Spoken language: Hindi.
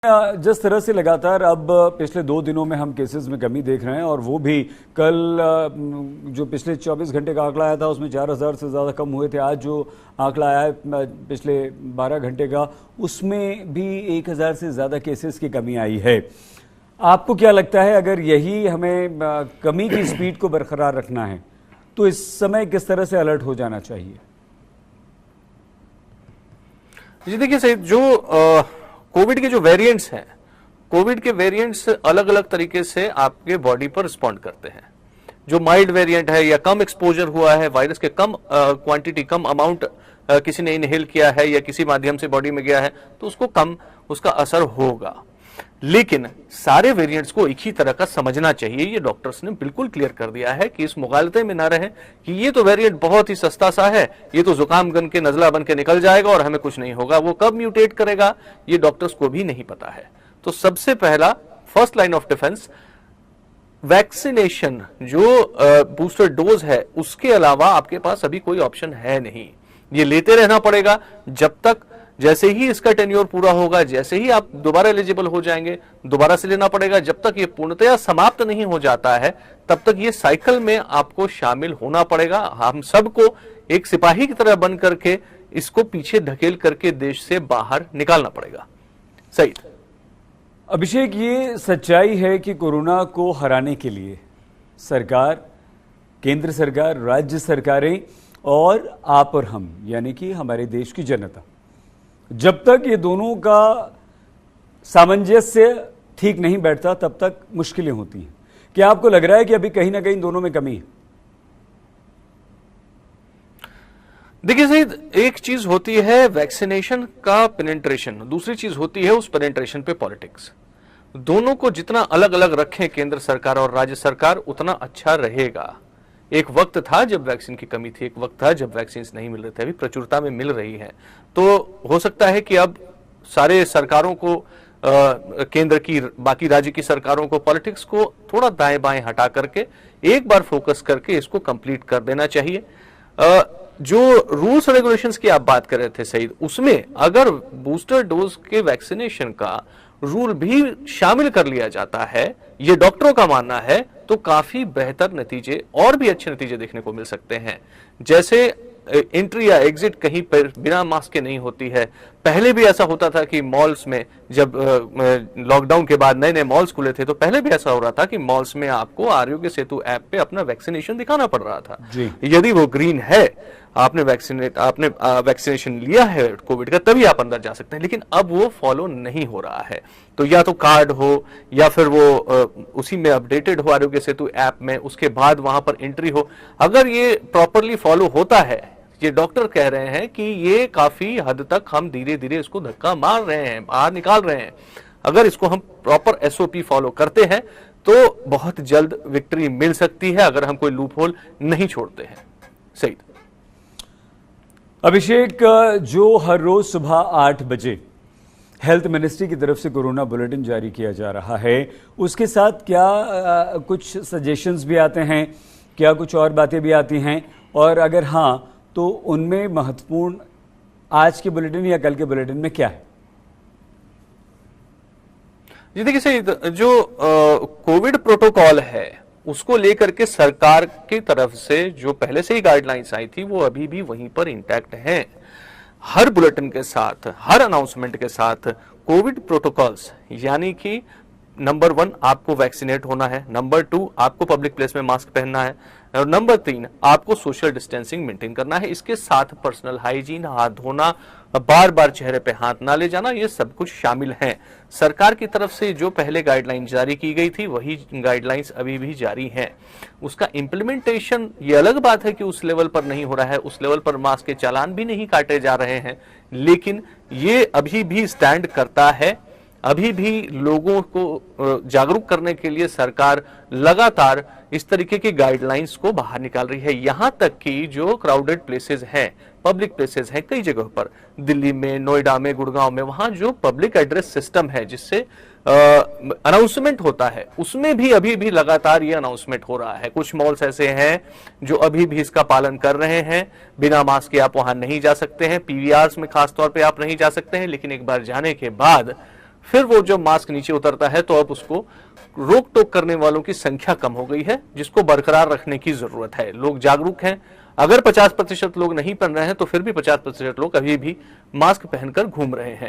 जिस तरह से लगातार अब पिछले 2 दिनों में हम केसेस में कमी देख रहे हैं और वो भी कल जो पिछले 24 घंटे का आंकड़ा आया था उसमें 4000 से ज़्यादा कम हुए थे। आज जो आंकड़ा आया है पिछले 12 घंटे का उसमें भी 1000 से ज़्यादा केसेस की कमी आई है। आपको क्या लगता है, अगर यही हमें कमी की स्पीड को बरकरार रखना है तो इस समय किस तरह से अलर्ट हो जाना चाहिए? जी देखिए सईद, जो कोविड के जो वेरिएंट्स हैं, कोविड के वेरिएंट्स अलग अलग तरीके से आपके बॉडी पर रिस्पॉन्ड करते हैं। जो माइल्ड वेरिएंट है या कम एक्सपोजर हुआ है, वायरस के कम क्वांटिटी, कम अमाउंट किसी ने इनहेल किया है या किसी माध्यम से बॉडी में गया है, तो उसको कम उसका असर होगा। लेकिन सारे वेरिएंट्स को एक ही तरह का समझना चाहिए। ये डॉक्टर्स ने बिल्कुल क्लियर कर दिया है कि इस मुगालते में ना रहे कि ये तो वेरिएंट बहुत ही सस्ता सा है, ये तो जुकाम बन के नजला बन के निकल जाएगा और हमें कुछ नहीं होगा। वो कब म्यूटेट करेगा ये डॉक्टर्स को भी नहीं पता है। तो सबसे पहला first line of defence vaccination, जो बूस्टर डोज है, उसके अलावा आपके पास अभी कोई ऑप्शन है नहीं। ये लेते रहना पड़ेगा जब तक, जैसे ही इसका टेन्योर पूरा होगा, जैसे ही आप दोबारा एलिजिबल हो जाएंगे, दोबारा से लेना पड़ेगा। जब तक ये पूर्णतया समाप्त नहीं हो जाता है तब तक ये साइकिल में आपको शामिल होना पड़ेगा। हम सबको एक सिपाही की तरह बन करके इसको पीछे धकेल करके देश से बाहर निकालना पड़ेगा। सही अभिषेक, ये सच्चाई है कि कोरोना को हराने के लिए सरकार, केंद्र सरकार, राज्य सरकारें और आप और हम, यानी कि हमारे देश की जनता, जब तक ये दोनों का सामंजस्य ठीक नहीं बैठता तब तक मुश्किलें होती हैं। क्या आपको लग रहा है कि अभी कहीं ना कहीं दोनों में कमी है? देखिए सईद, एक चीज होती है वैक्सीनेशन का पेनिट्रेशन, दूसरी चीज होती है उस पेनिट्रेशन पे पॉलिटिक्स। दोनों को जितना अलग अलग रखें केंद्र सरकार और राज्य सरकार, उतना अच्छा रहेगा। एक वक्त था जब वैक्सीन की कमी थी, एक वक्त था जब वैक्सीन नहीं मिल रहे थे, अभी प्रचुरता में मिल रही है। तो हो सकता है कि अब सारे सरकारों को, केंद्र की, बाकी राज्य की सरकारों को, पॉलिटिक्स को थोड़ा दाएं बाएं हटा करके एक बार फोकस करके इसको कंप्लीट कर देना चाहिए। जो रूल्स रेगुलेशंस की आप बात कर रहे थे सईद, उसमें अगर बूस्टर डोज के वैक्सीनेशन का रूल भी शामिल कर लिया जाता है, ये डॉक्टरों का मानना है, तो काफी बेहतर नतीजे और भी अच्छे नतीजे देखने को मिल सकते हैं। जैसे एंट्री या एग्जिट कहीं पर बिना मास्क के नहीं होती है। पहले भी ऐसा होता था कि मॉल्स में, जब लॉकडाउन के बाद नए नए मॉल्स खुले थे, तो पहले भी ऐसा हो रहा था कि मॉल्स में आपको आरोग्य सेतु ऐप पे अपना वैक्सीनेशन दिखाना पड़ रहा था। यदि वो ग्रीन है, आपने वैक्सीनेशन लिया है कोविड का, तभी आप अंदर जा सकते हैं। लेकिन अब वो फॉलो नहीं हो रहा है। तो या तो कार्ड हो या फिर वो उसी में अपडेटेड हो आरोग्य सेतु ऐप में, उसके बाद वहां पर एंट्री हो। अगर ये प्रॉपरली फॉलो होता है, ये डॉक्टर कह रहे हैं कि ये काफी हद तक हम धीरे धीरे इसको धक्का मार रहे हैं, बाहर निकाल रहे हैं। अगर इसको हम प्रॉपर एसओपी फॉलो करते हैं तो बहुत जल्द विक्ट्री मिल सकती है, अगर हम कोई लूप होल नहीं छोड़ते हैं। सही अभिषेक, जो हर रोज सुबह 8 बजे हेल्थ मिनिस्ट्री की तरफ से कोरोना बुलेटिन जारी किया जा रहा है, उसके साथ क्या कुछ सजेशंस भी आते हैं, क्या कुछ और बातें भी आती हैं, और अगर हाँ तो उनमें महत्वपूर्ण आज के बुलेटिन या कल के बुलेटिन में क्या है? जी देखिए सही, जो कोविड प्रोटोकॉल है उसको लेकर के सरकार की तरफ से जो पहले से ही गाइडलाइंस आई थी, वो अभी भी वहीं पर इंटैक्ट हैं। हर बुलेटिन के साथ, हर अनाउंसमेंट के साथ कोविड प्रोटोकॉल्स, यानी कि नंबर 1 आपको वैक्सीनेट होना है, नंबर 2 आपको पब्लिक प्लेस में मास्क पहनना है, और नंबर 3 आपको सोशल डिस्टेंसिंग मेंटेन करना है। इसके साथ पर्सनल हाइजीन, हाथ धोना, बार बार चेहरे पे हाथ ना ले जाना, ये सब कुछ शामिल है। सरकार की तरफ से जो पहले गाइडलाइन जारी की गई थी वही गाइडलाइंस अभी भी जारी है। उसका इम्प्लीमेंटेशन, ये अलग बात है कि उस लेवल पर नहीं हो रहा है, उस लेवल पर मास्क के चालान भी नहीं काटे जा रहे हैं, लेकिन ये अभी भी स्टैंड करता है। अभी भी लोगों को जागरूक करने के लिए सरकार लगातार इस तरीके की गाइडलाइंस को बाहर निकाल रही है। यहां तक कि जो क्राउडेड प्लेसेस हैं, पब्लिक प्लेसेस हैं कई जगह पर, दिल्ली में, नोएडा में, गुड़गांव में, वहां जो पब्लिक एड्रेस सिस्टम है जिससे अनाउंसमेंट होता है, उसमें भी अभी भी लगातार ये अनाउंसमेंट हो रहा है। कुछ मॉल्स ऐसे हैं जो अभी भी इसका पालन कर रहे हैं। बिना मास्क के आप वहां नहीं जा सकते हैं, पीवीआर्स में खासतौर पे आप नहीं जा सकते हैं, लेकिन एक बार जाने के बाद फिर वो जब मास्क नीचे उतरता है तो अब उसको रोक टोक करने वालों की संख्या कम हो गई है, जिसको बरकरार रखने की जरूरत है। लोग जागरूक हैं। अगर 50% लोग नहीं पहन रहे हैं तो फिर भी 50% लोग अभी भी मास्क पहनकर घूम रहे हैं।